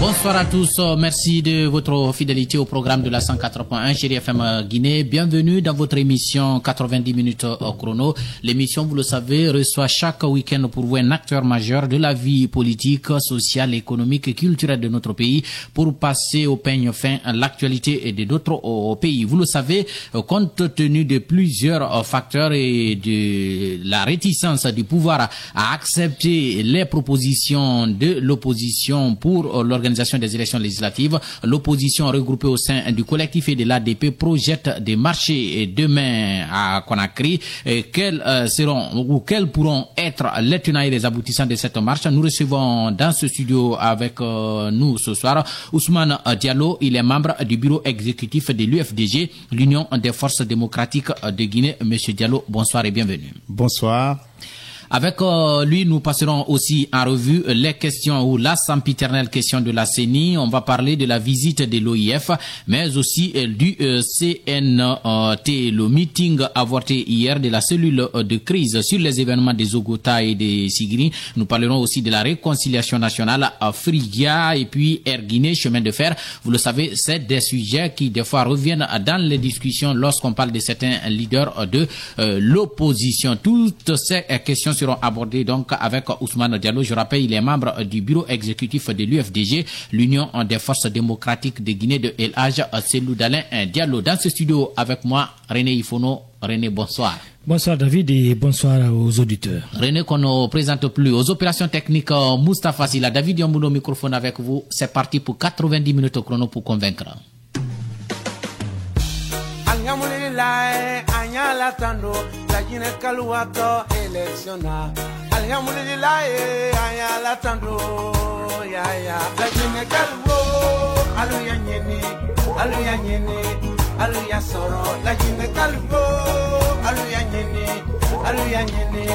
Bonsoir à tous, merci de votre fidélité au programme de la 104.1 Chérie FM Guinée. Bienvenue dans votre émission 90 minutes au chrono. L'émission, vous le savez, reçoit chaque week-end pour vous un acteur majeur de la vie politique, sociale, économique et culturelle de notre pays pour passer au peigne fin l'actualité de d'autres pays. Vous le savez, compte tenu de plusieurs facteurs et de la réticence du pouvoir à accepter les propositions de l'opposition pour l'organisation des élections législatives, l'opposition regroupée au sein du collectif et de l'ADP projette des marchés demain à Conakry. Quels pourront être les tenants et les aboutissants de cette marche? Nous recevons dans ce studio avec nous ce soir Ousmane Diallo. Il est membre du bureau exécutif de l'UFDG, l'Union des forces démocratiques de Guinée. Monsieur Diallo, bonsoir et bienvenue. Bonsoir. Avec lui, nous passerons aussi en revue les questions ou la sempiternelle question de la CENI. On va parler de la visite de l'OIF, mais aussi du CNT, le meeting avorté hier de la cellule de crise sur les événements des Ogota et des Sigri. Nous parlerons aussi de la réconciliation nationale à Frigia et puis Air Guinée, chemin de fer. Vous le savez, c'est des sujets qui des fois reviennent dans les discussions lorsqu'on parle de certains leaders de l'opposition. Toutes ces questions seront abordés donc avec Ousmane Diallo. Je rappelle, il est membre du bureau exécutif de l'UFDG, l'Union des forces démocratiques de Guinée de El Hadj Selou Dalin Diallo. Dans ce studio avec moi, René Ifono. René, bonsoir. Bonsoir David et bonsoir aux auditeurs. René, qu'on ne présente plus. Aux opérations techniques, Moustapha Silla. David Yambono, microphone avec vous. C'est parti pour 90 minutes au chrono pour convaincre. Latando la Guinée Kaluato électionna. Alhamdulillah, aya latando ya la Guinée Kaluo aluya nyeni aluya soro la Guinée Kaluo aluya nyeni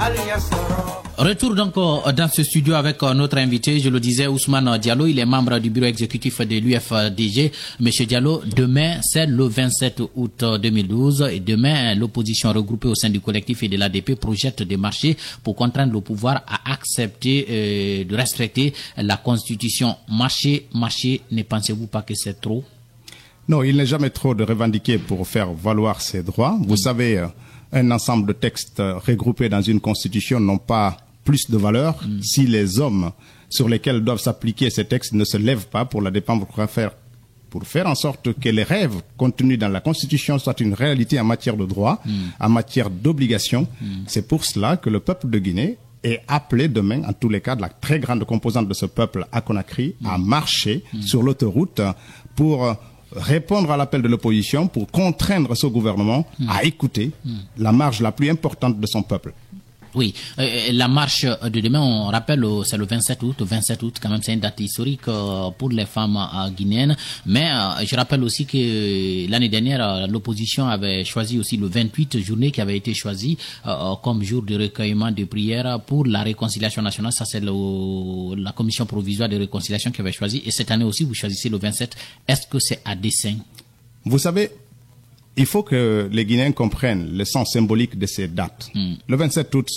aluya soro. Retour donc dans ce studio avec notre invité, je le disais, Ousmane Diallo. Il est membre du bureau exécutif de l'UFDG. Monsieur Diallo, demain, c'est le 27 août 2012 et demain, l'opposition regroupée au sein du collectif et de l'ADP projette des marchés pour contraindre le pouvoir à accepter de respecter la Constitution. Marché, ne pensez-vous pas que c'est trop? Non, il n'est jamais trop de revendiquer pour faire valoir ses droits. Vous savez, un ensemble de textes regroupés dans une Constitution n'ont pas plus de valeur si les hommes sur lesquels doivent s'appliquer ces textes ne se lèvent pas pour la défendre, pour faire en sorte que les rêves contenus dans la Constitution soient une réalité en matière de droit, en matière d'obligation. C'est pour cela que le peuple de Guinée est appelé demain, en tous les cas, de la très grande composante de ce peuple à Conakry, à marcher sur l'autoroute pour répondre à l'appel de l'opposition, pour contraindre ce gouvernement à écouter la marge la plus importante de son peuple. Oui, la marche de demain, on rappelle, c'est le 27 août. 27 août, quand même, c'est une date historique pour les femmes guinéennes. Mais je rappelle aussi que l'année dernière, l'opposition avait choisi aussi le 28, journée qui avait été choisie comme jour de recueillement de prières pour la réconciliation nationale. Ça, c'est la commission provisoire de réconciliation qui avait choisi. Et cette année aussi, vous choisissez le 27. Est-ce que c'est à dessein? Vous savez, il faut que les Guinéens comprennent le sens symbolique de ces dates. Le 27 août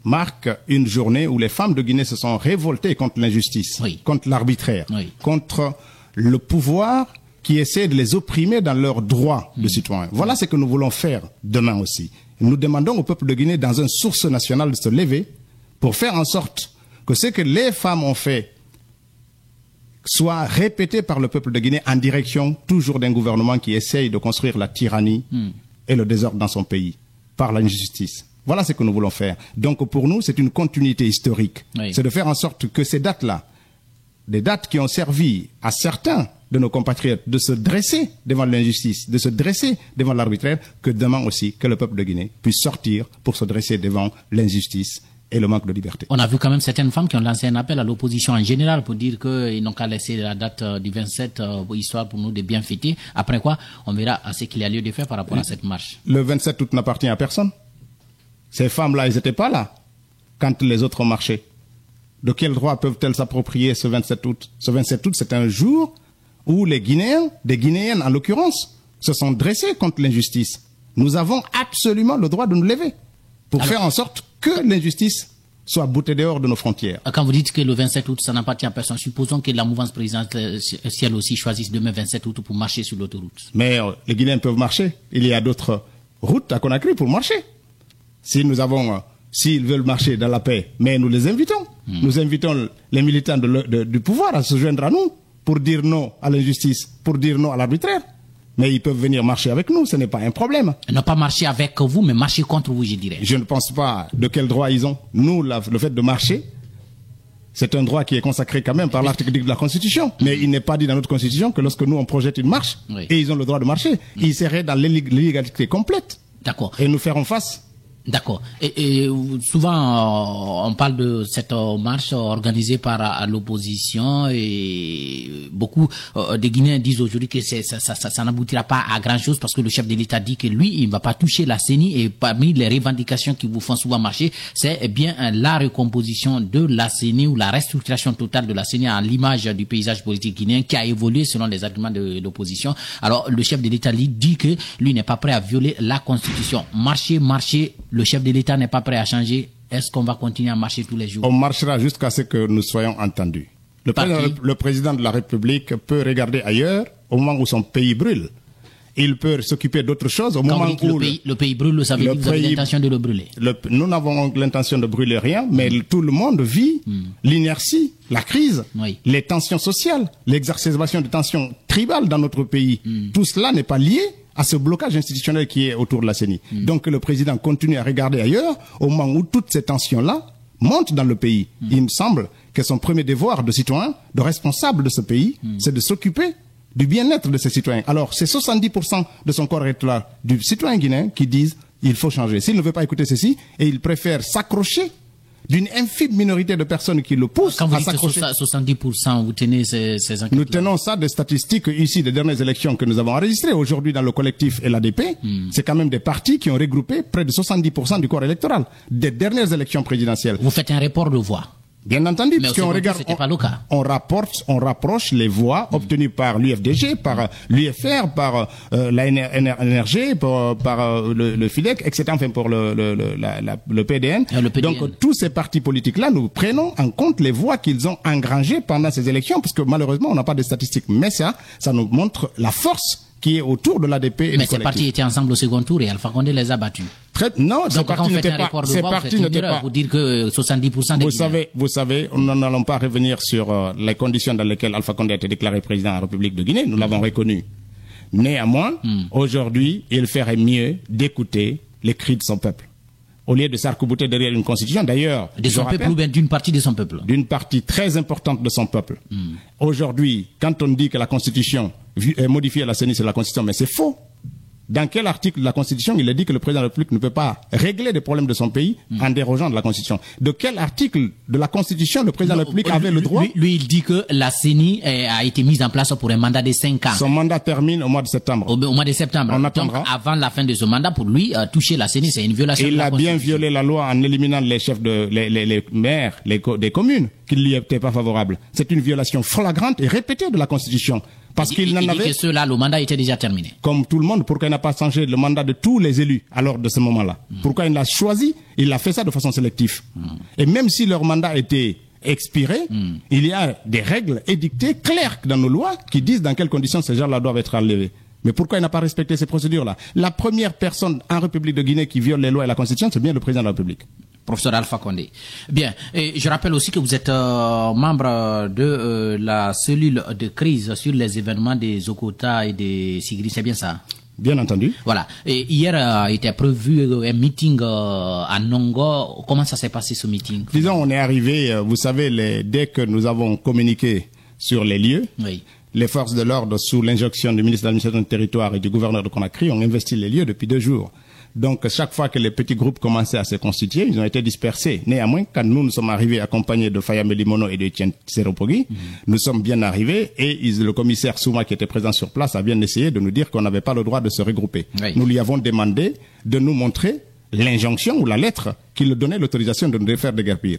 marque une journée où les femmes de Guinée se sont révoltées contre l'injustice, contre l'arbitraire, contre le pouvoir qui essaie de les opprimer dans leurs droits de citoyens. Voilà ce que nous voulons faire demain aussi. Nous demandons au peuple de Guinée, dans un source national, de se lever pour faire en sorte que ce que les femmes ont fait soit répété par le peuple de Guinée en direction toujours d'un gouvernement qui essaye de construire la tyrannie et le désordre dans son pays par l'injustice. Voilà ce que nous voulons faire. Donc pour nous, c'est une continuité historique. C'est de faire en sorte que ces dates-là, des dates qui ont servi à certains de nos compatriotes de se dresser devant l'injustice, de se dresser devant l'arbitraire, que demain aussi, que le peuple de Guinée puisse sortir pour se dresser devant l'injustice et le manque de liberté. On a vu quand même certaines femmes qui ont lancé un appel à l'opposition en général pour dire qu'ils n'ont qu'à laisser la date du 27 histoire pour nous de bien fêter. Après quoi, on verra ce qu'il y a lieu de faire par rapport à cette marche. Le 27 août n'appartient à personne. Ces femmes-là, elles n'étaient pas là quand les autres ont marché. De quel droit peuvent-elles s'approprier ce 27 août? Ce 27 août, c'est un jour où les Guinéens, des Guinéennes en l'occurrence, se sont dressés contre l'injustice. Nous avons absolument le droit de nous lever pour faire en sorte que l'injustice soient boutés dehors de nos frontières. Quand vous dites que le 27 août, ça n'appartient à personne, supposons que la mouvance présidentielle aussi choisisse demain 27 août pour marcher sur l'autoroute. Mais les Guinéens peuvent marcher. Il y a d'autres routes à Conakry pour marcher. S'ils veulent marcher dans la paix, mais nous les invitons. Nous invitons les militants du pouvoir à se joindre à nous pour dire non à l'injustice, pour dire non à l'arbitraire. Mais ils peuvent venir marcher avec nous, ce n'est pas un problème. Ne pas marcher avec vous, mais marcher contre vous, je dirais. Je ne pense pas de quel droit ils ont. Nous, le fait de marcher, c'est un droit qui est consacré quand même par l'article 10 de la Constitution. Mais il n'est pas dit dans notre Constitution que lorsque nous, on projette une marche, et ils ont le droit de marcher, ils seraient dans l'illégalité complète. D'accord. Et nous ferons face. D'accord. Et souvent, on parle de cette marche organisée par l'opposition et beaucoup de Guinéens disent aujourd'hui que ça n'aboutira pas à grand-chose parce que le chef de l'État dit que lui, il ne va pas toucher la CENI et parmi les revendications qui vous font souvent marcher, c'est bien la recomposition de la CENI ou la restructuration totale de la CENI à l'image du paysage politique guinéen qui a évolué selon les arguments de l'opposition. Alors, le chef de l'État dit que lui n'est pas prêt à violer la Constitution. Marcher, le chef de l'État n'est pas prêt à changer. Est-ce qu'on va continuer à marcher tous les jours? On marchera jusqu'à ce que nous soyons entendus. Le président de la République peut regarder ailleurs au moment où son pays brûle. Il peut s'occuper d'autre chose au moment où le pays brûle, ça veut dire que vous avez l'intention de le brûler. Nous n'avons l'intention de brûler rien, mais tout le monde vit l'inertie, la crise, les tensions sociales, l'exacerbation de tensions tribales dans notre pays. Tout cela n'est pas lié à ce blocage institutionnel qui est autour de la CENI. Donc le président continue à regarder ailleurs au moment où toutes ces tensions-là montent dans le pays. Il me semble que son premier devoir de citoyen, de responsable de ce pays, c'est de s'occuper du bien-être de ses citoyens. Alors, c'est 70% de son corps électoral du citoyen guinéen qui disent il faut changer. S'il ne veut pas écouter ceci, et il préfère s'accrocher d'une infime minorité de personnes qui le poussent à s'accrocher. Quand vous dites 70%, vous tenez ces enquêtes-là? Nous tenons ça des statistiques ici des dernières élections que nous avons enregistrées. Aujourd'hui, dans le collectif et l'ADP, c'est quand même des partis qui ont regroupé près de 70% du corps électoral des dernières élections présidentielles. Vous faites un report de voix? Bien entendu, mais puisqu'on regarde, on rapproche les voix obtenues par l'UFDG, par l'UFR, par la NRG, par le FIDEC, etc. Enfin, pour le PDN. Donc, tous ces partis politiques-là, nous prenons en compte les voix qu'ils ont engrangées pendant ces élections, parce que malheureusement, on n'a pas de statistiques. Mais ça nous montre la force qui est autour de l'ADP et du collectif. Mais ces partis étaient ensemble au second tour et Alpha Condé les a battus. Non, ces partis n'étaient pas. Vous dire que 70% des Vous savez, nous n'allons pas revenir sur les conditions dans lesquelles Alpha Condé a été déclaré président de la République de Guinée. Nous l'avons reconnu. Néanmoins, aujourd'hui, il ferait mieux d'écouter les cris de son peuple. Au lieu de s'arc-bouter derrière une constitution, d'ailleurs... De son peuple ou bien d'une partie de son peuple? D'une partie très importante de son peuple. Aujourd'hui, quand on dit que la constitution est modifiée à la CENI, c'est la constitution, mais c'est faux. Dans quel article de la Constitution il est dit que le président de la République ne peut pas régler des problèmes de son pays en dérogeant de la Constitution? De quel article de la Constitution le président de la République avait le droit? Lui, il dit que la CENI a été mise en place pour un mandat de 5 ans. Son mandat termine au mois de septembre. Au mois de septembre. On attendra. Donc, avant la fin de ce mandat, pour lui, toucher la CENI, c'est une violation de la Constitution. Il a bien violé la loi en éliminant les chefs les maires des communes qui ne lui étaient pas favorables. C'est une violation flagrante et répétée de la Constitution. Parce qu'il n'en avait... que ceux-là, le mandat était déjà terminé. Comme tout le monde, pourquoi il n'a pas changé le mandat de tous les élus alors de ce moment-là? Pourquoi il l'a choisi? Il a fait ça de façon sélective. Et même si leur mandat était expiré, il y a des règles édictées claires dans nos lois qui disent dans quelles conditions ces gens-là doivent être enlevés. Mais pourquoi il n'a pas respecté ces procédures-là? La première personne en République de Guinée qui viole les lois et la Constitution, c'est bien le président de la République. Professeur Alpha Condé. Bien, et je rappelle aussi que vous êtes membre de la cellule de crise sur les événements des Okota et des Sigri, c'est bien ça? Bien entendu. Voilà. Et hier était prévu un meeting à Nongo. Comment ça s'est passé ce meeting? Disons, on est arrivé, vous savez, dès que nous avons communiqué sur les lieux, les forces de l'ordre, sous l'injonction du ministre de l'administration du territoire et du gouverneur de Conakry, ont investi les lieux depuis 2 jours. Donc, chaque fois que les petits groupes commençaient à se constituer, ils ont été dispersés. Néanmoins, quand nous sommes arrivés accompagnés de Fayame Limono et de Etienne Seropogui, nous sommes bien arrivés et le commissaire Souma qui était présent sur place a bien essayé de nous dire qu'on n'avait pas le droit de se regrouper. Nous lui avons demandé de nous montrer l'injonction ou la lettre qui lui donnait l'autorisation de nous faire déguerpir.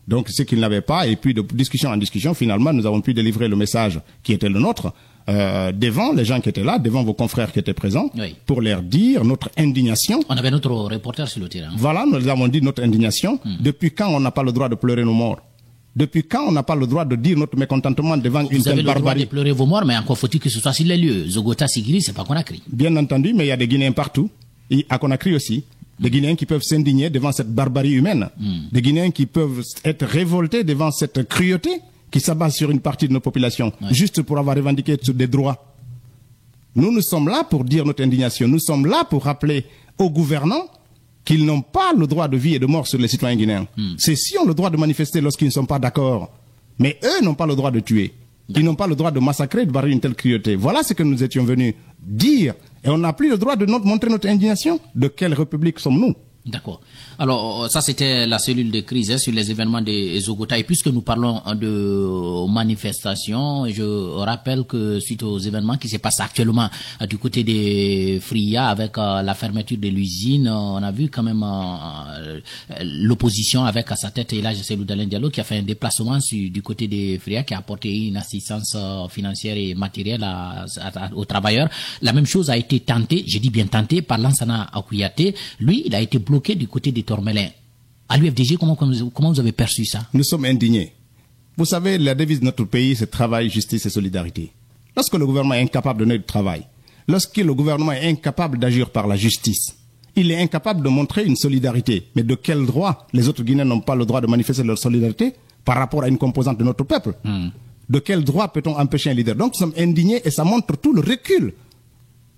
Donc, ce qu'il n'avait pas, et puis de discussion en discussion, finalement, nous avons pu délivrer le message qui était le nôtre devant les gens qui étaient là, devant vos confrères qui étaient présents, Oui. pour leur dire notre indignation. On avait notre reporter sur le terrain. Voilà, nous avons dit notre indignation. Depuis quand on n'a pas le droit de pleurer nos morts? Depuis quand on n'a pas le droit de dire notre mécontentement devant une Vous avez telle le droit barbarie? de pleurer vos morts, mais encore faut-il que ce soit sur les lieux. Zogota, Sigiri, c'est pas Conakry. Bien entendu, mais il y a des Guinéens partout, et à Conakry aussi. Des Guinéens qui peuvent s'indigner devant cette barbarie humaine. Des Guinéens qui peuvent être révoltés devant cette cruauté qui s'abat sur une partie de nos populations, juste pour avoir revendiqué des droits. Nous sommes là pour dire notre indignation. Nous sommes là pour rappeler aux gouvernants qu'ils n'ont pas le droit de vie et de mort sur les citoyens guinéens. Ceux-ci ont le droit de manifester lorsqu'ils ne sont pas d'accord. Mais eux n'ont pas le droit de tuer. Ils n'ont pas le droit de massacrer, de barrer une telle cruauté. Voilà ce que nous étions venus dire. Et on n'a plus le droit de montrer notre indignation. De quelle république sommes-nous? D'accord. Alors, ça c'était la cellule de crise sur les événements de Zogota. Et puisque nous parlons de manifestations, je rappelle que suite aux événements qui se passent actuellement du côté des Fria avec la fermeture de l'usine, on a vu quand même l'opposition avec à sa tête Elhadji Cellou Dalein Diallo qui a fait un déplacement du côté des Fria, qui a apporté une assistance financière et matérielle aux travailleurs. La même chose a été tentée, je dis bien tentée, par Lansana Kouyaté. Lui, il a été bloqué du côté des Tourmalins. À l'UFDG, comment vous avez perçu ça? Nous sommes indignés. Vous savez, la devise de notre pays, c'est travail, justice et solidarité. Lorsque le gouvernement est incapable de donner du travail, lorsque le gouvernement est incapable d'agir par la justice, il est incapable de montrer une solidarité. Mais de quel droit les autres Guinéens n'ont pas le droit de manifester leur solidarité par rapport à une composante de notre peuple? De quel droit peut-on empêcher un leader? Donc nous sommes indignés et ça montre tout le recul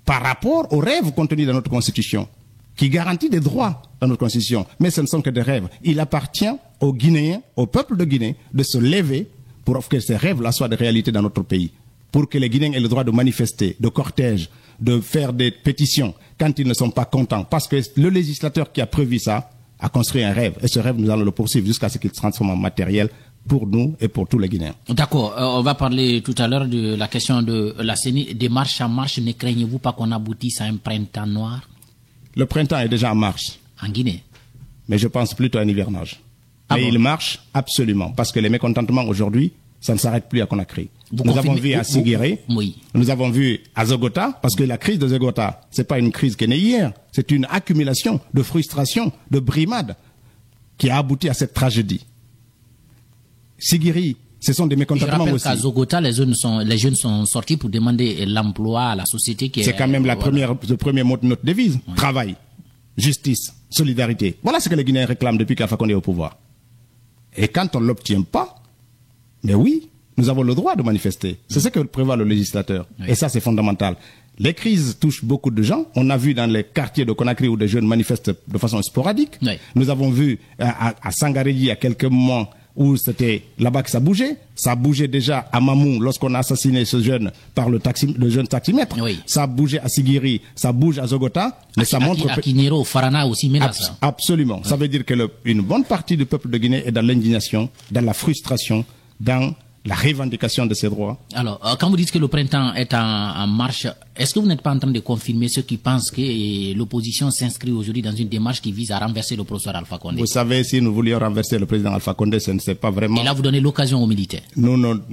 par rapport aux rêves contenus dans notre Constitution, qui garantit des droits dans notre Constitution. Mais ce ne sont que des rêves. Il appartient aux Guinéens, au peuple de Guinée, de se lever pour que ces rêves-là soient des réalités dans notre pays. Pour que les Guinéens aient le droit de manifester, de cortège, de faire des pétitions quand ils ne sont pas contents. Parce que le législateur qui a prévu ça a construit un rêve. Et ce rêve, nous allons le poursuivre jusqu'à ce qu'il se transforme en matériel pour nous et pour tous les Guinéens. D'accord. On va parler tout à l'heure de la question de la CENI. De marche en marche, ne craignez-vous pas qu'on aboutisse à un printemps noir? Le printemps est déjà en marche. En Guinée? Mais je pense plutôt à un hivernage. Ah et bon? il marche absolument. Parce que les mécontentements aujourd'hui, ça ne s'arrête plus à Conakry. Nous avons vu à Sigiri, oui. Nous avons vu à Zogota, parce que la crise de Zogota, c'est pas une crise qui est née hier. C'est une accumulation de frustration, de brimade, qui a abouti à cette tragédie. Sigiri, ce sont des mécontentements aussi. Qu'à Zogota, les jeunes sont sortis pour demander l'emploi à la société qui est... C'est quand même le premier mot de notre devise. Oui. Travail, justice, solidarité. Voilà ce que les Guinéens réclament depuis qu'Alpha Condé est au pouvoir. Et quand on ne l'obtient pas, mais oui, nous avons le droit de manifester. C'est ce que prévoit le législateur. Oui. Et ça, c'est fondamental. Les crises touchent beaucoup de gens. On a vu dans les quartiers de Conakry où des jeunes manifestent de façon sporadique. Oui. Nous avons vu à Sangaré il y a quelques mois où c'était là-bas que ça bougeait. Ça bougeait déjà à Mamou lorsqu'on a assassiné ce jeune par le jeune taximètre. Oui. Ça a bougé à Sigiri, ça bouge à Zogota. Mais ça montre à Kinero, Farana aussi menace. Absolument. Oui. Ça veut dire que une bonne partie du peuple de Guinée est dans l'indignation, dans la frustration, dans la revendication de ses droits. Alors, quand vous dites que le printemps est en marche, est-ce que vous n'êtes pas en train de confirmer ceux qui pensent que l'opposition s'inscrit aujourd'hui dans une démarche qui vise à renverser le professeur Alpha Condé? Vous savez, si nous voulions renverser le président Alpha Condé, ce ne serait pas vraiment... Et là, vous donnez l'occasion aux militaires.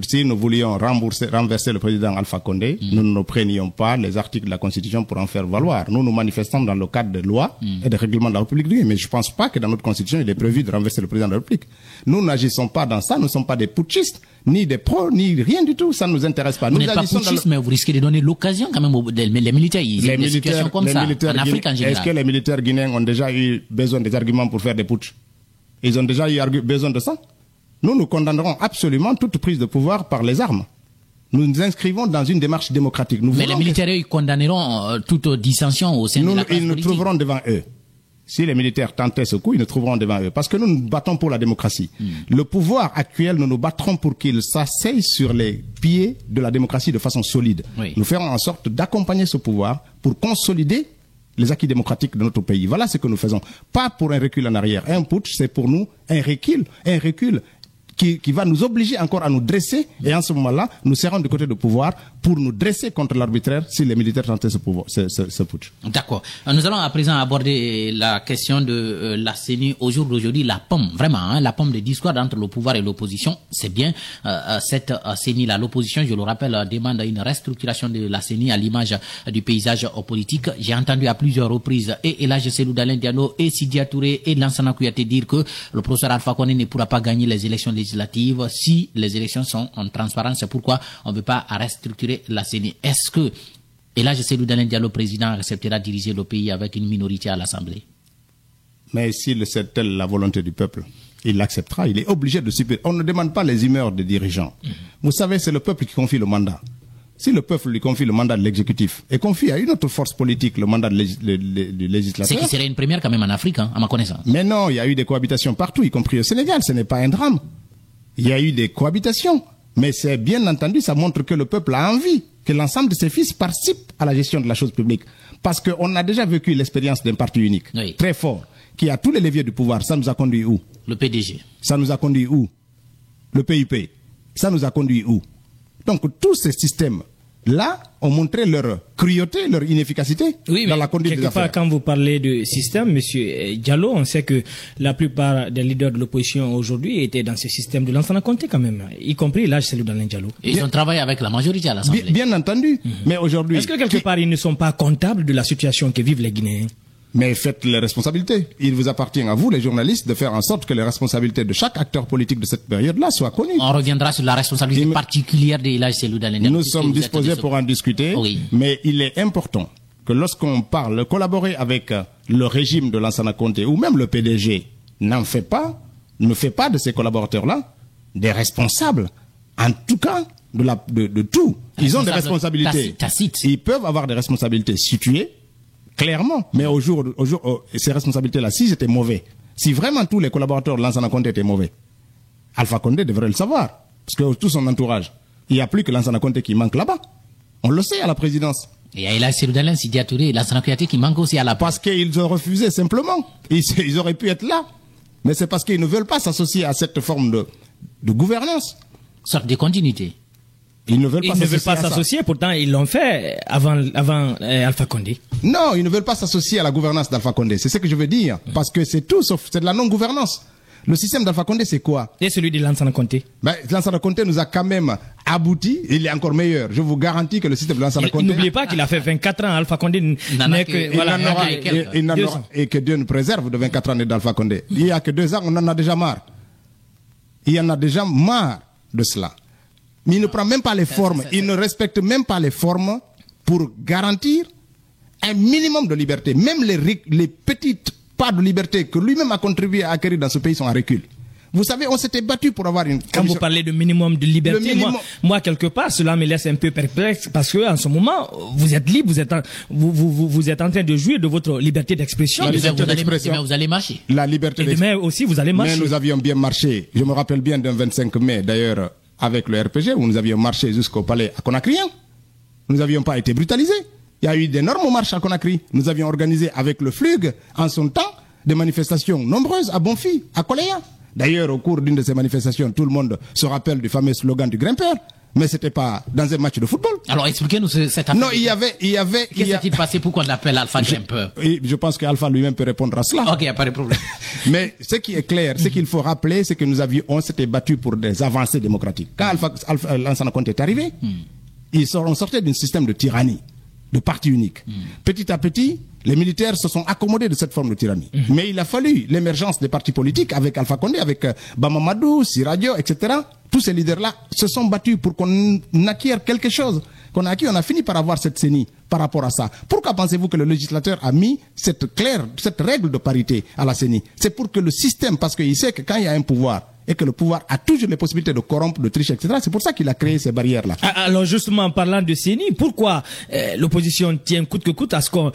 Si nous voulions renverser le président Alpha Condé, nous ne prenions pas les articles de la Constitution pour en faire valoir. Nous manifestons dans le cadre de lois et des règlements de la République du Guinée. Mais je ne pense pas que dans notre Constitution, il est prévu de renverser le président de la République. Nous n'agissons pas dans ça, nous ne sommes pas des putschistes, ni des pros, ni rien du tout. Ça ne nous intéresse pas. Vous n'êtes pas putschiste, mais vous risquez de donner l'occasion quand même les militaires. Ils ont des situations comme ça, en Afrique en général. Est-ce que les militaires guinéens ont déjà eu besoin des arguments pour faire des putschs? Ils ont déjà eu besoin de ça? Nous condamnerons absolument toute prise de pouvoir par les armes. Nous nous inscrivons dans une démarche démocratique. Mais les militaires, ils condamneront toute dissension au sein de la classe politique. Ils nous trouveront devant eux. Si les militaires tentaient ce coup, ils nous trouveront devant eux. Parce que nous nous battons pour la démocratie. Le pouvoir actuel, nous nous battrons pour qu'il s'asseye sur les pieds de la démocratie de façon solide. Oui. Nous ferons en sorte d'accompagner ce pouvoir pour consolider les acquis démocratiques de notre pays. Voilà ce que nous faisons. Pas pour un recul en arrière. Un putsch, c'est pour nous un recul qui va nous obliger encore à nous dresser. Et en ce moment-là, nous serons du côté du pouvoir pour nous dresser contre l'arbitraire si les militaires tentaient ce putsch. D'accord. Nous allons à présent aborder la question de la CENI. Au jour d'aujourd'hui, la pomme, vraiment, la pomme de discorde entre le pouvoir et l'opposition, c'est bien cette CENI-là. L'opposition, je le rappelle, demande une restructuration de la CENI à l'image du paysage politique. J'ai entendu à plusieurs reprises et Elhadji Cellou Dalein Diallo et Sidya Touré et Lansana Kouyaté dire que le professeur Alpha Condé ne pourra pas gagner les élections législatives si les élections sont en transparence. C'est pourquoi on ne veut pas restructurer la CENI. Est-ce que Elhadji Cellou Dalein Diallo, président, acceptera de diriger le pays avec une minorité à l'Assemblée? Mais s'il c'est telle la volonté du peuple, il l'acceptera. Il est obligé de subir. On ne demande pas les humeurs des dirigeants. Vous savez, c'est le peuple qui confie le mandat. Si le peuple lui confie le mandat de l'exécutif et confie à une autre force politique le mandat du législateur... C'est qui serait une première quand même en Afrique, à ma connaissance. Mais non, il y a eu des cohabitations partout, y compris au Sénégal. Ce n'est pas un drame. Il y a eu des cohabitations. Mais c'est bien entendu, ça montre que le peuple a envie que l'ensemble de ses fils participent à la gestion de la chose publique. Parce qu'on a déjà vécu l'expérience d'un parti unique, très fort, qui a tous les leviers du pouvoir. Ça nous a conduit où? Le PDG. Ça nous a conduit où? Le PIP. Ça nous a conduit où? Donc tous ces systèmes-là ont montré leur cruauté, leur inefficacité dans la conduite des affaires. Quand vous parlez de système, Monsieur Diallo, on sait que la plupart des leaders de l'opposition aujourd'hui étaient dans ce système de Lansana Conté quand même, y compris Elhadji Cellou Dalein Diallo. Et ils ont travaillé avec la majorité à l'Assemblée. Bien entendu, mais aujourd'hui... Est-ce que quelque part ils ne sont pas comptables de la situation que vivent les Guinéens? Mais faites les responsabilités. Il vous appartient à vous, les journalistes, de faire en sorte que les responsabilités de chaque acteur politique de cette période-là soient connues. On reviendra sur la responsabilité particulière d'Elhadji Cellou Dalein Diallo. Nous sommes disposés pour en discuter, mais il est important que lorsqu'on parle, collaborer avec le régime de Lansana Conté ou même le PDG ne fait pas de ces collaborateurs-là des responsables. En tout cas, de tout. Ils ont des responsabilités. Ils peuvent avoir des responsabilités situées. Clairement, mais au jour, ces responsabilités-là, si c'était mauvais, si vraiment tous les collaborateurs de Lansana Conté étaient mauvais, Alpha Condé devrait le savoir, parce que tout son entourage, il n'y a plus que Lansana Conté qui manque là-bas. On le sait à la présidence. Et il y a Elhadji Cellou Dalein, Sidya Touré et Lansana Kouyaté qui manquent aussi à la Parce qu'ils ont refusé simplement. Ils auraient pu être là, mais c'est parce qu'ils ne veulent pas s'associer à cette forme de gouvernance. Sorte de continuité. Ils ne veulent pas s'associer, pourtant ils l'ont fait avant Alpha Condé. Non, ils ne veulent pas s'associer à la gouvernance d'Alpha Condé. C'est ce que je veux dire. Parce que c'est tout sauf, c'est de la non-gouvernance. Le système d'Alpha Condé, c'est quoi? Et celui de Lansana Conté? Lansana Conté nous a quand même abouti, il est encore meilleur. Je vous garantis que le système de Lansana Conté... N'oubliez pas qu'il a fait 24 ans, Alpha Condé n'est que... Et que Dieu nous préserve de 24 années d'Alpha Condé. Il n'y a que 2 ans, on en a déjà marre. Il y en a déjà marre de cela. Mais il ne prend même pas les formes, il ne respecte même pas les formes pour garantir un minimum de liberté. Même les petites parts de liberté que lui-même a contribué à acquérir dans ce pays sont en recul. Vous savez, on s'était battu pour avoir une... Quand vous parlez de minimum de liberté, moi quelque part, cela me laisse un peu perplexe parce que en ce moment, vous êtes libre, vous êtes en train de jouir de votre liberté d'expression. Vous allez marcher. La liberté d'expression. Demain aussi, vous allez marcher. Mais nous avions bien marché. Je me rappelle bien d'un 25 mai, d'ailleurs, avec le RPG, où nous avions marché jusqu'au palais à Conakry. Nous n'avions pas été brutalisés. Il y a eu d'énormes marches à Conakry. Nous avions organisé avec le FLUG, en son temps, des manifestations nombreuses à Bonfi, à Koleya. D'ailleurs, au cours d'une de ces manifestations, tout le monde se rappelle du fameux slogan du grimpeur. Mais c'était pas dans un match de football. Alors, expliquez-nous cette affaire. Non, il y avait... Qu'est-ce qui s'est passé pour qu'on l'appelle Alpha Grimpeur? Je pense qu'Alpha lui-même peut répondre à cela. Ok, pas de problème. Mais ce qui est clair, ce qu'il faut rappeler, c'est que on s'était battu pour des avancées démocratiques. Quand Lansana Conté est arrivé, on sortait d'un système de tyrannie, de parti unique. Petit à petit, les militaires se sont accommodés de cette forme de tyrannie. Mais il a fallu l'émergence des partis politiques avec Alpha Condé, avec Bamamadou, Siradio, etc. Tous ces leaders-là se sont battus pour qu'on acquiert quelque chose. On a fini par avoir cette CENI par rapport à ça. Pourquoi pensez-vous que le législateur a mis cette règle de parité à la CENI? C'est pour que le système, parce qu'il sait que quand il y a un pouvoir, et que le pouvoir a toujours les possibilités de corrompre, de tricher, etc. C'est pour ça qu'il a créé ces barrières-là. Alors justement, en parlant de CENI, pourquoi l'opposition tient coûte que coûte à ce qu'on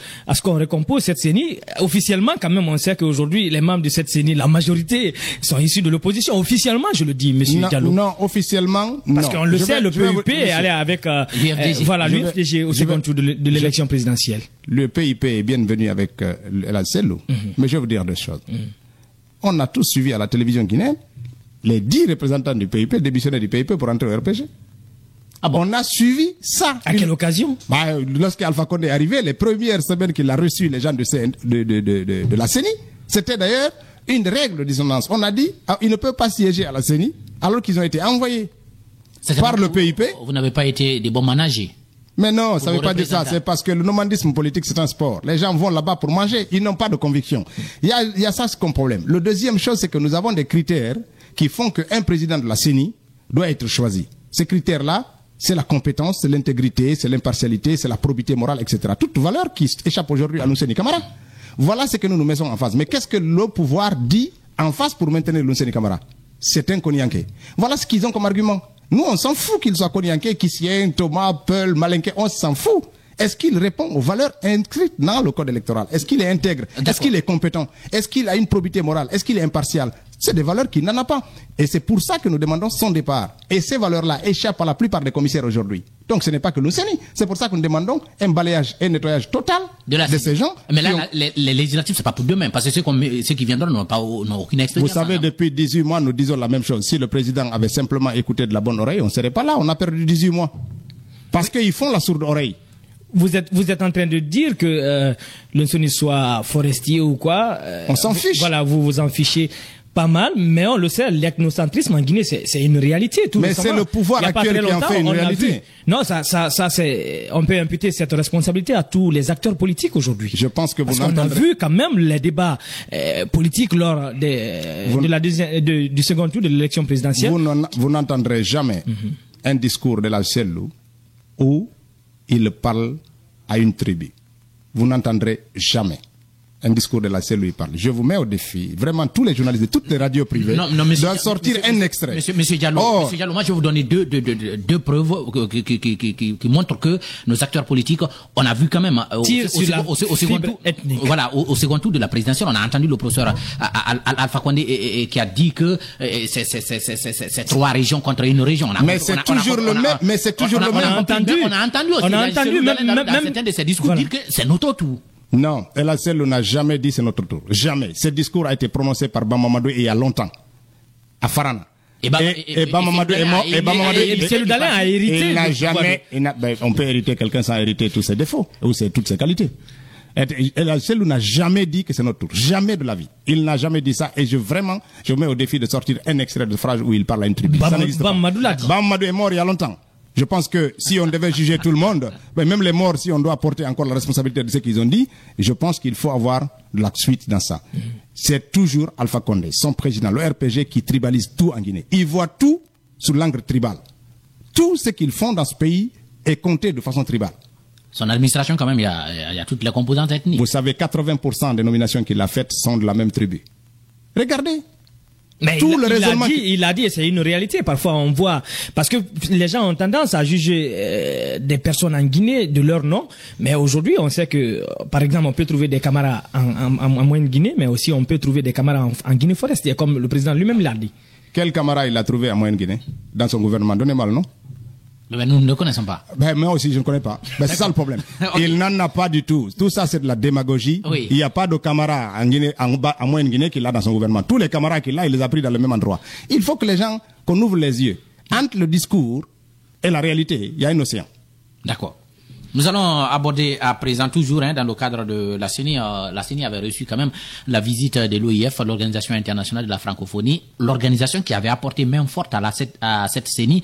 recompose cette CENI? Officiellement, quand même, on sait qu'aujourd'hui, les membres de cette CENI, la majorité, sont issus de l'opposition. Officiellement, je le dis, monsieur Diallo. Non, officiellement, non. Parce qu'on le sait, le PIP est allé avec l'UFDG au second tour de l'élection présidentielle. Le PIP est bienvenu avec Elhadji Cellou. Mais je vais vous dire deux choses. On a tous suivi à la télévision guinéenne les 10 représentants du PIP démissionnaient du PIP pour entrer au RPG. Ah bon? On a suivi ça. À quelle occasion? Lorsqu'Alpha Condé est arrivé, les premières semaines qu'il a reçu les gens de la CENI, c'était d'ailleurs une règle de dissonance. On a dit, ils ne peuvent pas siéger à la CENI alors qu'ils ont été envoyés par le PIP. Vous n'avez pas été des bons managers. Mais non, ça ne veut pas dire ça. C'est parce que le nomadisme politique, c'est un sport. Les gens vont là-bas pour manger. Ils n'ont pas de conviction. Il y a ça comme problème. Le deuxième chose, c'est que nous avons des critères qui font qu'un président de la CENI doit être choisi. Ces critères-là, c'est la compétence, c'est l'intégrité, c'est l'impartialité, c'est la probité morale, etc. Toutes valeurs qui échappent aujourd'hui à Lounseni Camara. Voilà ce que nous nous mettons en face. Mais qu'est-ce que le pouvoir dit en face pour maintenir Lounseni Camara? C'est un Konyanké. Voilà ce qu'ils ont comme argument. Nous, on s'en fout qu'il soit Konyanké, Kissien, Thomas, Peul, Malinké, on s'en fout. Est-ce qu'il répond aux valeurs inscrites dans le code électoral? Est-ce qu'il est intègre? Est-ce qu'il est compétent? Est-ce qu'il a une probité morale? Est-ce qu'il est impartial? C'est des valeurs qu'il n'en a pas. Et c'est pour ça que nous demandons son départ. Et ces valeurs-là échappent à la plupart des commissaires aujourd'hui. Donc ce n'est pas que Lounseni. C'est pour ça que nous demandons un balayage et un nettoyage total de ces gens. Mais là, les législatives, c'est pas pour demain. Parce que ceux qui viendront n'ont aucune expérience. Vous savez, depuis 18 mois, nous disons la même chose. Si le président avait simplement écouté de la bonne oreille, on ne serait pas là. On a perdu 18 mois. Parce qu'ils font la sourde oreille. Vous êtes en train de dire que Lounseni soit forestier ou quoi. On s'en fiche. Voilà, vous vous en fichez pas mal, mais on le sait, l'ethnocentrisme en Guinée, c'est une réalité. Mais c'est le pouvoir actuel qui en fait une réalité. Non, on peut imputer cette responsabilité à tous les acteurs politiques aujourd'hui. Je pense que vous n'entendrez... On a vu quand même les débats politiques lors du second tour de l'élection présidentielle. Vous n'entendrez jamais un discours de la Cellou où il parle à une tribu. Vous n'entendrez jamais un discours de la Cellou, il parle. Je vous mets au défi. Vraiment, tous les journalistes, toutes les radios privées doivent sortir un extrait. Monsieur Diallo, moi je vais vous donner deux preuves qui montrent que nos acteurs politiques, on a vu quand même au second tour, voilà, au second tour de la présidentielle, on a entendu le professeur Alpha Condé qui a dit que c'est 3 régions contre une région. Mais c'est toujours le même. Mais c'est toujours le même. On a entendu même certains de ces discours dire que c'est notre tour. Non, El Cellou n'a jamais dit c'est notre tour. Jamais. Ce discours a été prononcé par Bamamadou il y a longtemps. À Farana. Et Bamamadou est mort. Et Cellou Dalein a hérité. Il n'a jamais, on peut hériter quelqu'un sans hériter tous ses défauts, ou toutes ses qualités. El Cellou n'a jamais dit que c'est notre tour. Jamais de la vie. Il n'a jamais dit ça. Et je mets au défi de sortir un extrait de phrase où il parle à une tribu. Ça n'existe pas. Bamamadou est mort il y a longtemps. Je pense que si on devait juger tout le monde, même les morts, si on doit porter encore la responsabilité de ce qu'ils ont dit, je pense qu'il faut avoir de la suite dans ça. C'est toujours Alpha Condé, son président, le RPG, qui tribalise tout en Guinée. Il voit tout sous l'angle tribal. Tout ce qu'ils font dans ce pays est compté de façon tribale. Son administration, quand même, il y a toutes les composantes ethniques. Vous savez, 80% des nominations qu'il a faites sont de la même tribu. Regardez. Mais il a dit, c'est une réalité. Parfois, on voit, parce que les gens ont tendance à juger des personnes en Guinée de leur nom. Mais aujourd'hui, on sait que, par exemple, on peut trouver des camarades en moyenne Guinée, mais aussi on peut trouver des camarades en Guinée forestière, comme le président lui-même l'a dit. Quel camarade il a trouvé en moyenne Guinée dans son gouvernement? Donnez-moi le nom. Mais nous ne connaissons pas. Moi aussi, je ne connais pas. C'est ça le problème. Okay. Il n'en a pas du tout. Tout ça, c'est de la démagogie. Oui. Il n'y a pas de camarade en Guinée, en moyenne Guinée qu'il a dans son gouvernement. Tous les camarades qu'il a, il les a pris dans le même endroit. Il faut que les gens, qu'on ouvre les yeux. Entre le discours et la réalité, il y a un océan. D'accord. Nous allons aborder à présent toujours dans le cadre de la CENI. La CENI avait reçu quand même la visite de l'OIF, l'Organisation internationale de la francophonie, l'organisation qui avait apporté main forte à cette CENI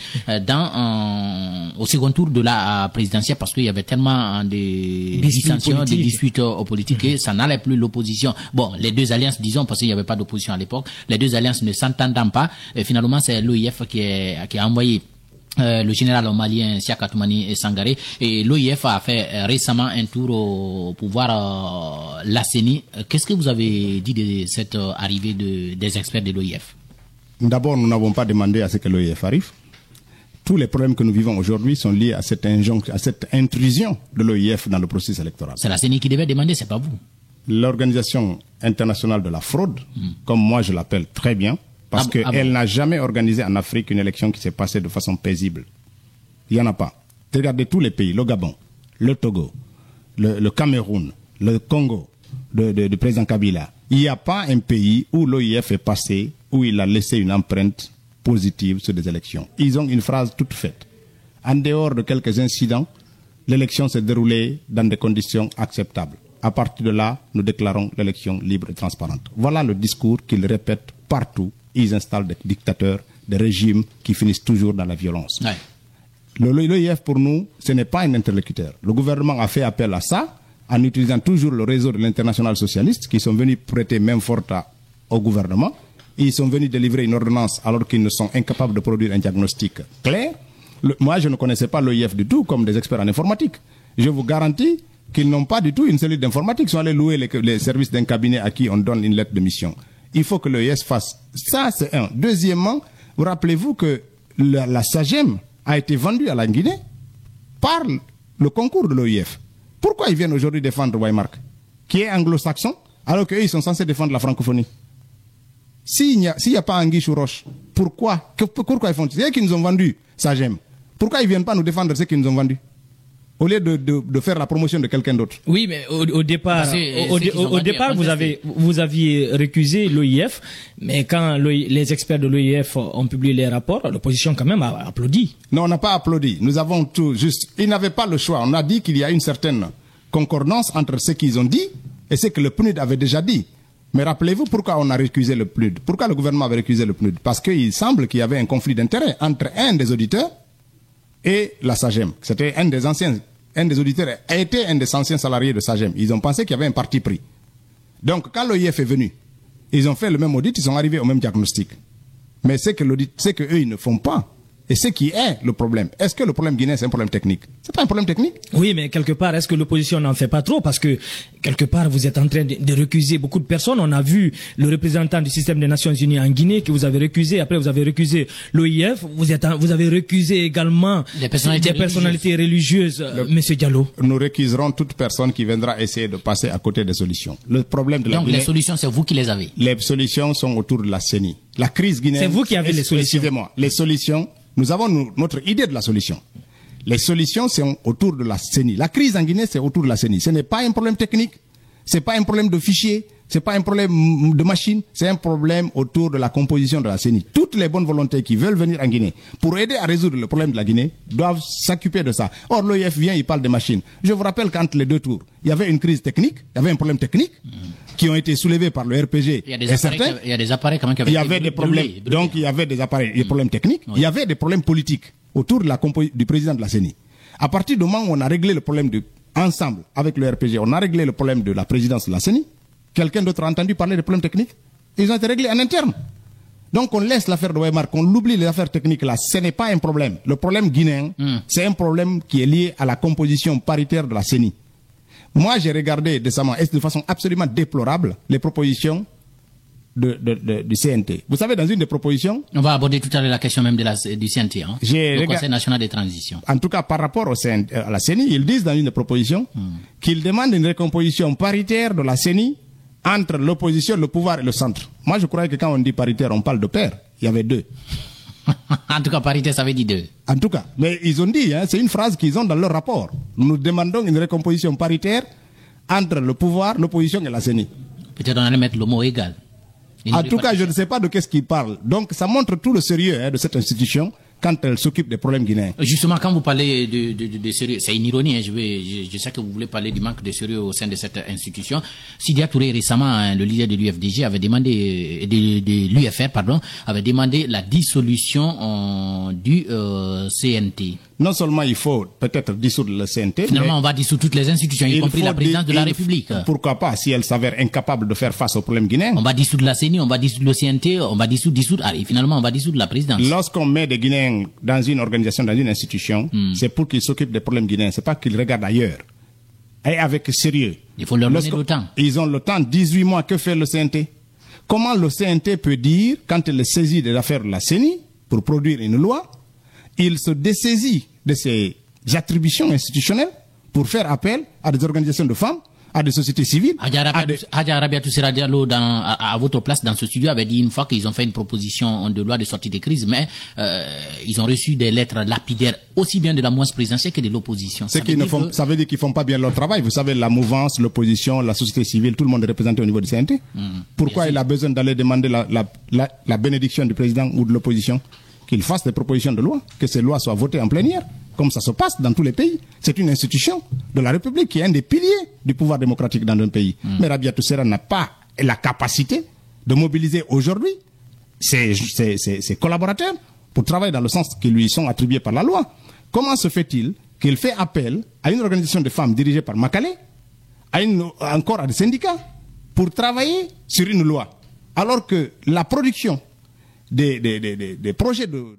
au second tour de la présidentielle, parce qu'il y avait tellement de dissensions, des disputes politiques et ça n'allait plus l'opposition. Bon, les deux alliances, disons, parce qu'il n'y avait pas d'opposition à l'époque, les deux alliances ne s'entendant pas, et finalement c'est l'OIF qui a envoyé le général malien Siaka Toumani Sangaré, et l'OIF a fait récemment un tour au pouvoir la CENI. Qu'est-ce que vous avez dit de cette arrivée des experts de l'OIF? D'abord, nous n'avons pas demandé à ce que l'OIF arrive. Tous les problèmes que nous vivons aujourd'hui sont liés à cette intrusion de l'OIF dans le processus électoral. C'est la CENI qui devait demander, c'est pas vous. L'Organisation internationale de la fraude, comme moi je l'appelle très bien, parce qu'elle n'a jamais organisé en Afrique une élection qui s'est passée de façon paisible. Il n'y en a pas. Regardez tous les pays, le Gabon, le Togo, le Cameroun, le Congo, de président Kabila. Il n'y a pas un pays où l'OIF est passé, où il a laissé une empreinte positive sur des élections. Ils ont une phrase toute faite. En dehors de quelques incidents, l'élection s'est déroulée dans des conditions acceptables. À partir de là, nous déclarons l'élection libre et transparente. Voilà le discours qu'ils répètent partout. Ils installent des dictateurs, des régimes qui finissent toujours dans la violence. Ouais. L'OIF, pour nous, ce n'est pas un interlocuteur. Le gouvernement a fait appel à ça en utilisant toujours le réseau de l'international socialiste qui sont venus prêter main forte au gouvernement. Ils sont venus délivrer une ordonnance alors qu'ils ne sont incapables de produire un diagnostic clair. Moi, je ne connaissais pas l'OIF du tout comme des experts en informatique. Je vous garantis qu'ils n'ont pas du tout une cellule d'informatique. Ils sont allés louer les services d'un cabinet à qui on donne une lettre de mission. Il faut que l'OIF fasse ça, c'est un. Deuxièmement, vous rappelez-vous que la SAGEM a été vendue à la Guinée par le concours de l'OIF. Pourquoi ils viennent aujourd'hui défendre Waymark, qui est anglo-saxon, alors qu'eux, ils sont censés défendre la francophonie? S'il n'y a pas Anguille ou Roche, pourquoi ils font? C'est eux qui nous ont vendu SAGEM. Pourquoi ils ne viennent pas nous défendre ce qu'ils nous ont vendu au lieu de faire la promotion de quelqu'un d'autre? Oui, mais au départ, vous aviez récusé l'OIF, mais quand les experts de l'OIF ont publié les rapports, l'opposition quand même a applaudi. Non, on n'a pas applaudi. Nous avons tout juste... Ils n'avaient pas le choix. On a dit qu'il y a une certaine concordance entre ce qu'ils ont dit et ce que le PNUD avait déjà dit. Mais rappelez-vous pourquoi on a récusé le PNUD. Pourquoi le gouvernement avait récusé le PNUD? Parce qu'il semble qu'il y avait un conflit d'intérêts entre un des auditeurs et la SAGEM. C'était un des auditeurs était un des anciens salariés de SAGEM. Ils ont pensé qu'il y avait un parti pris. Donc, quand l'OIF est venu, ils ont fait le même audit, ils sont arrivés au même diagnostic. Mais c'est que eux, ils ne font pas. Et ce qui est le problème. Est-ce que le problème guinéen, c'est un problème technique? C'est pas un problème technique? Oui, mais quelque part, est-ce que l'opposition n'en fait pas trop? Parce que, quelque part, vous êtes en train de récuser beaucoup de personnes. On a vu le représentant du système des Nations Unies en Guinée que vous avez récusé. Après, vous avez récusé l'OIF. Vous avez récusé également des personnalités religieuses, Monsieur Diallo. Nous récuserons toute personne qui viendra essayer de passer à côté des solutions. Le problème de la Guinée... Donc, les solutions, c'est vous qui les avez? Les solutions sont autour de la CENI. La crise guinéenne... C'est vous qui avez les solutions. Excusez-moi. Les solutions... Nous avons notre idée de la solution. Les solutions sont autour de la CENI. La crise en Guinée, c'est autour de la CENI. Ce n'est pas un problème technique, c'est pas un problème de fichier, c'est pas un problème de machine, c'est un problème autour de la composition de la CENI. Toutes les bonnes volontés qui veulent venir en Guinée pour aider à résoudre le problème de la Guinée doivent s'occuper de ça. Or, l'OIF vient, il parle des machines. Je vous rappelle qu'entre les deux tours, il y avait une crise technique, il y avait un problème technique qui ont été soulevés par le RPG. Il y a des appareils quand même qui avaient il y avait des problèmes. Donc, il y avait des appareils, des problèmes techniques. Oui. Il y avait des problèmes politiques autour de du président de la CENI. À partir du moment où on a réglé le problème ensemble avec le RPG, on a réglé le problème de la présidence de la CENI. Quelqu'un d'autre a entendu parler des problèmes techniques? Ils ont été réglés en interne. Donc on laisse l'affaire de Waymark, on oublie les affaires techniques là. Ce n'est pas un problème. Le problème guinéen, c'est un problème qui est lié à la composition paritaire de la CENI. Moi, j'ai regardé récemment, et de façon absolument déplorable, les propositions du CNT. Vous savez, dans une des propositions... On va aborder tout à l'heure la question même du CNT, hein, le Conseil national des transitions. En tout cas, par rapport à la CENI, ils disent dans une des propositions qu'ils demandent une recomposition paritaire de la CENI entre l'opposition, le pouvoir et le centre. Moi, je croyais que quand on dit paritaire, on parle de pair. Il y avait deux. En tout cas, paritaire, ça veut dire deux. En tout cas. Mais ils ont dit, hein, c'est une phrase qu'ils ont dans leur rapport. Nous demandons une recomposition paritaire entre le pouvoir, l'opposition et la CENI. Peut-être on allait mettre le mot égal. En tout cas, je ne sais pas de qu'est-ce qu'ils parlent. Donc, ça montre tout le sérieux de cette institution quand elle s'occupe des problèmes guinéens. Justement, quand vous parlez de sérieux, c'est une ironie, hein, je sais que vous voulez parler du manque de sérieux au sein de cette institution. Sidia Touré, récemment, hein, le leader de l'UFDG avait demandé, de l'UFR, pardon, avait demandé la dissolution du CNT. Non seulement il faut peut-être dissoudre le CNT. Finalement, on va dissoudre toutes les institutions, y compris la présidence de la République. Pourquoi pas, si elle s'avère incapable de faire face aux problèmes guinéens. On va dissoudre la CENI, on va dissoudre le CNT, on va dissoudre, et finalement, on va dissoudre la présidence. Lorsqu'on met des Guinéens dans une organisation, dans une institution, c'est pour qu'ils s'occupent des problèmes guinéens, c'est pas qu'ils regardent ailleurs. Et avec sérieux. Il faut leur donner le temps. Ils ont le temps, 18 mois, que fait le CNT? Comment le CNT peut dire, quand il est saisi des affaires de la CENI, pour produire une loi, il se dessaisit de ses attributions institutionnelles pour faire appel à des organisations de femmes, à des sociétés civiles. Hadja Rabiatou Sera Diallo, à votre place dans ce studio, avait dit une fois qu'ils ont fait une proposition de loi de sortie de crise, mais ils ont reçu des lettres lapidaires aussi bien de la mouvance présidentielle que de l'opposition. Ça veut dire qu'ils font pas bien leur travail. Vous savez, la mouvance, l'opposition, la société civile, tout le monde est représenté au niveau du CNT. Pourquoi il a besoin d'aller demander la bénédiction du président ou de l'opposition? Qu'il fasse des propositions de loi, que ces lois soient votées en plénière. comme ça se passe dans tous les pays. C'est une institution de la République qui est un des piliers du pouvoir démocratique dans un pays. Mais Rabia Toussera n'a pas la capacité de mobiliser aujourd'hui ses collaborateurs pour travailler dans le sens qui lui sont attribués par la loi. Comment se fait-il qu'il fait appel à une organisation de femmes dirigée par Makale, encore à des syndicats, pour travailler sur une loi, alors que la production des projets de